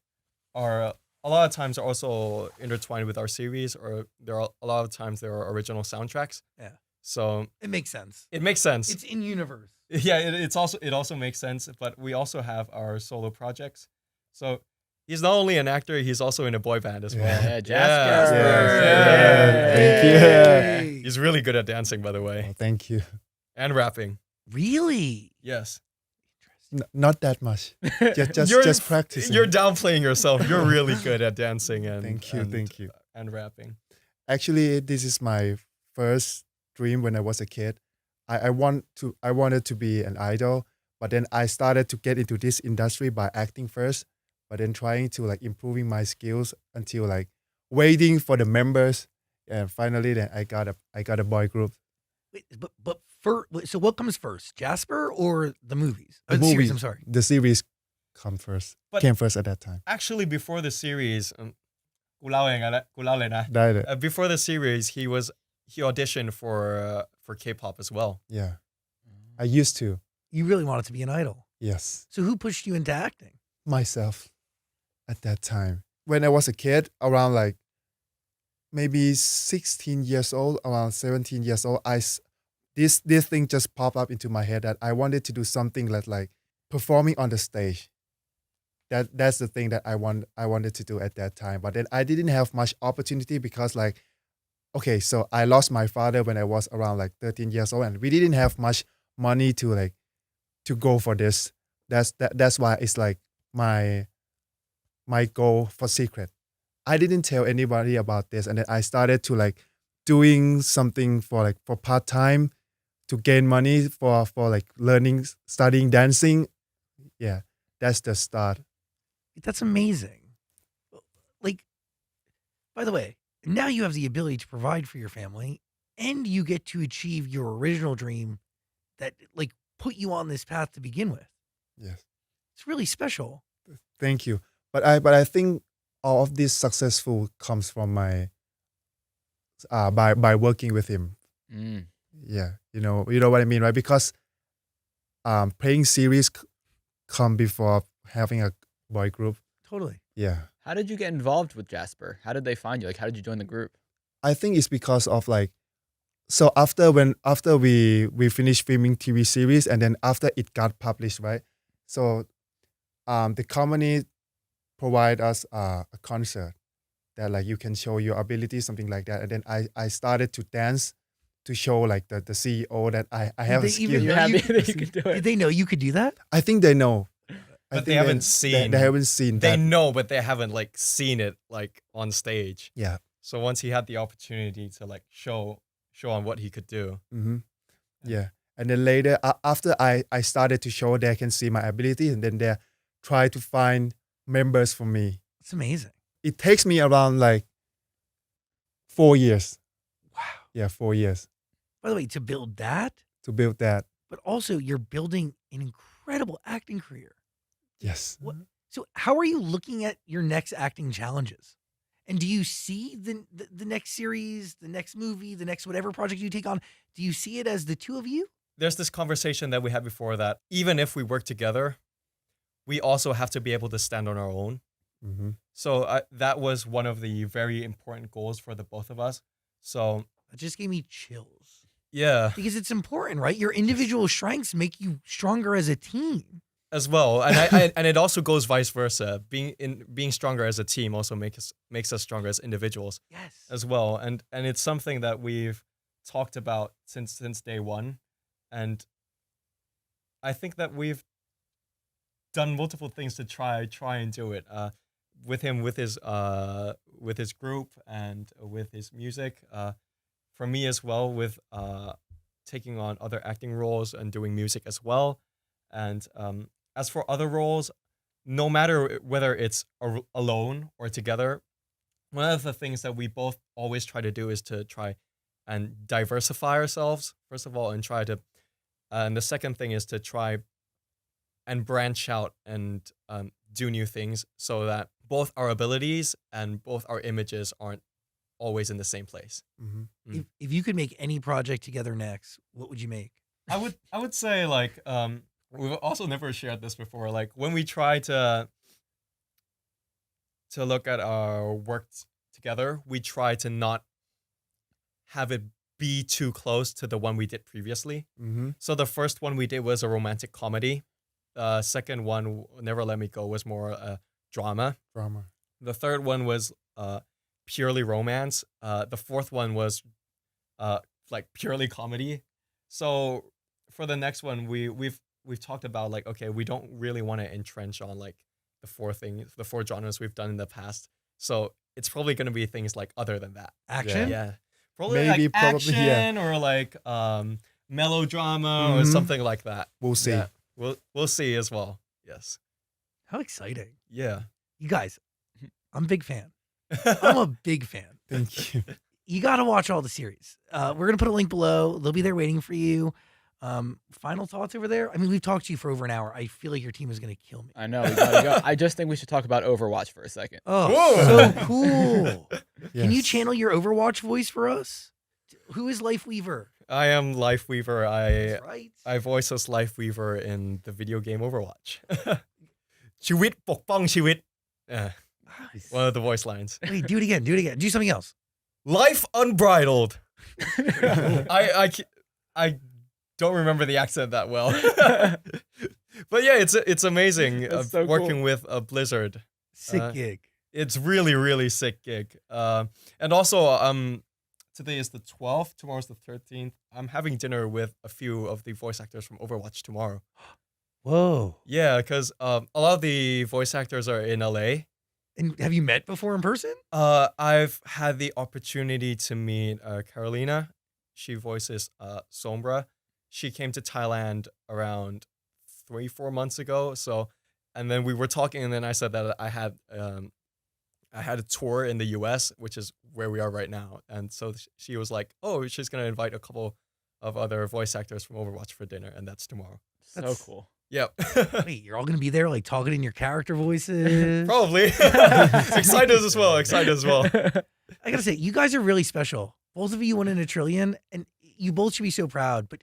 are a lot of times are also intertwined with our series, or there are a lot of times there are original soundtracks. Yeah. So It makes sense. it makes sense. It's in universe. Yeah, it also makes sense. But we also have our solo projects. So he's not only an actor, he's also in a boy band as well. Yeah, Jasper. Yes. Thank you. Hey. He's really good at dancing, by the way, Oh, thank you. and rapping. Really? Yes. Not that much. Just You're- just practicing. You're downplaying yourself. You're really good at dancing and Thank you, thank you. and rapping. Actually, this is my first dream when I was a kid. I wanted to be an idol, but then I started to get into this industry by acting first, but then trying to like improving my skills until like waiting for the members, and finally then I got a boy group. Wait, so what comes first, Jasper or the movies? The Or series, movie. I'm sorry. The series came But- first at that time. Actually, before the series, กูเล่าเองนะกูเล่าเลยนะ ได้เลย before the series, he auditioned for K-pop as well. Yeah, I used to. You really wanted to be an idol. Yes. So who pushed you into acting? Myself at that time. When I was a kid, around like maybe 16 years old, around 17 years old, this thing just popped up into my head that I wanted to do something like performing on the stage. That's the thing that I wanted to do at that time. But then I didn't have much opportunity because like, okay, so I lost my father when I was around like 13 years old, and we didn't have much money to go for this. That's why it's like my goal for secret. I didn't tell anybody about this, and then I started to like doing something for part-time to gain money for like studying dancing. Yeah, that's the start. That's amazing. Like, by the way, now you have the ability to provide for your family, and you get to achieve your original dream that like put you on this path to begin with. Yes. It's really special. Thank you. But I think all of this successful comes from my by working with him. Mm. Yeah, you know what I mean, right? Because playing series come before having a boy group. Totally. Yeah, How did you get involved with Jasper? How did they find you? Like, how did you join the group? I think it's because of like, so after we finished filming TV series, and then after it got published, right? So the company provide us a concert that like you can show your ability, something like that. And then I started to dance to show like the CEO that I have they a skill. even You know happy you- that you could do Did it? they know you could do that? I think they know. I But they think haven't seen. They haven't seen They that. know, but they haven't like seen it like on stage. Yeah. So once he had the opportunity to like show on what he could do. Mm-hmm. Yeah. And then later, after I started to show they can see my ability, and then they try to find members for me. It's amazing. It takes me around like 4 years. Wow. Yeah, 4 years By the way, to build that, to build that. but also you're building an incredible acting career. Yes. What? So how are you looking at your next acting challenges? And do you see the next series, the next movie, the next whatever project you take on? Do you see it as the two of you? There's this conversation that we had before that even if we work together, we also have to be able to stand on our own. Mm-hmm. So that was one of the very important goals for the both of us. So That just gave me chills yeah, because it's important, right? Your individual strengths make you stronger as a team. as well, and and it also goes vice versa. Being stronger as a team also makes us stronger as individuals Yes. as well. And it's something that we've talked about since day one, and I think that we've done multiple things to try and do it. With him, with his group, and with his music. For me as well, with taking on other acting roles and doing music as well. And as for other roles, no matter whether it's alone or together, one of the things that we both always try to do is to try and diversify ourselves, first of all, and try to, and the second thing is to try and branch out and do new things so that both our abilities and both our images aren't always in the same place. Mm-hmm. If you could make any project together next, what would you make? I would say like we've also never shared this before. Like when we try to look at our work together, we try to not have it be too close to the one we did previously. Mm-hmm. So the first one we did was a romantic comedy. Second one, Never Let Me Go, was more a drama. Drama. The third one was purely romance. The fourth one was like purely comedy. So for the next one, we've talked about like, okay, we don't really want to entrench on like the four genres we've done in the past. So it's probably going to be things like other than that. Action? Yeah, probably Maybe, like probably, action yeah. or like melodrama or Mhm. something like that. We'll see. Yeah, we'll see as well. Yes. How exciting. Yeah. You guys, I'm a big fan. I'm a big fan. Thank you. You got to watch all the series. We're going to put a link below. They'll be there waiting for you. Final thoughts over there? I mean, we've talked to you for over an hour. I feel like your team is going to kill me. I know. We gotta go. I just think we should talk about Overwatch for a second. Oh, Whoa. so cool. Can you Yes. channel your Overwatch voice for us? Who is Life Weaver? I am Life Weaver. That's right. I voice as Life Weaver in the video game Overwatch. ชีวิตปกป้องชีวิต Nice. one of the voice lines. Wait, do it again. Do something else. Life unbridled. I don't remember the accent that well. But yeah, it's amazing That's so working cool. with a Blizzard. Sick gig. It's really, really sick gig. And also, today is the 12th, tomorrow's the 13th. I'm having dinner with a few of the voice actors from Overwatch tomorrow. Whoa. Yeah, because a lot of the voice actors are in LA. And have you met before in person? I've had the opportunity to meet Carolina. She voices Sombra. She came to Thailand around 3-4 months ago. So, and then we were talking, and then I said that I had a tour in the US, which is where we are right now. And so she was like, "Oh, she's gonna invite a couple of other voice actors from Overwatch for dinner, and that's tomorrow." So That's- cool. Yep. Wait, you're all gonna be there, like talking in your character voices. Probably. Excited as well. Excited as well. I gotta say, you guys are really special. Both of you won in a trillion, and you both should be so proud. But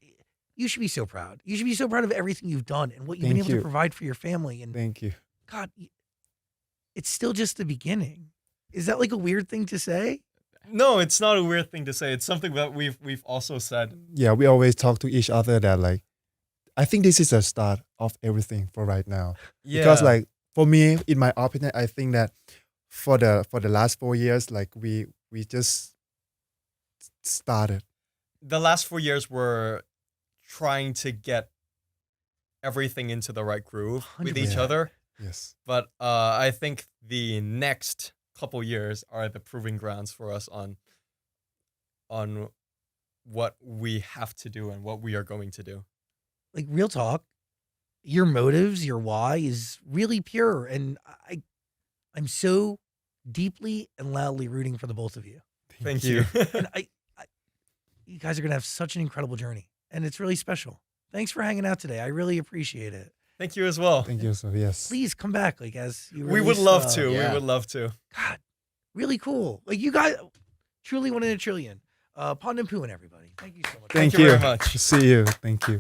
you should be so proud. You should be so proud of everything you've done and what you've been Thank able to you. provide for your family. And Thank you. God, it's still just the beginning. Is that like a weird thing to say? No, it's not a weird thing to say. It's something that we've also said. Yeah, we always talk to each other that like, I think this is a start of everything for right now. Yeah. Because like for me, in my opinion, I think that for the last 4 years, like we just started. the last 4 years were trying to get everything into the right groove with each 100%. other. Yes. But I think the next couple years are the proving grounds for us on what we have to do and what we are going to do. Like real talk, your motives, your why is really pure, and I'm so deeply and loudly rooting for the both of you. Thank you. And you guys are gonna have such an incredible journey, and it's really special. Thanks for hanging out today. I really appreciate it. Thank you as well. Thank you. So yes. Please come back, like as you. We would release, love to. yeah. We would love to. God, really cool. Like you guys truly won in a trillion. PondPhuwin, everybody. Thank you so much. Thank you you. very much. See you. Thank you.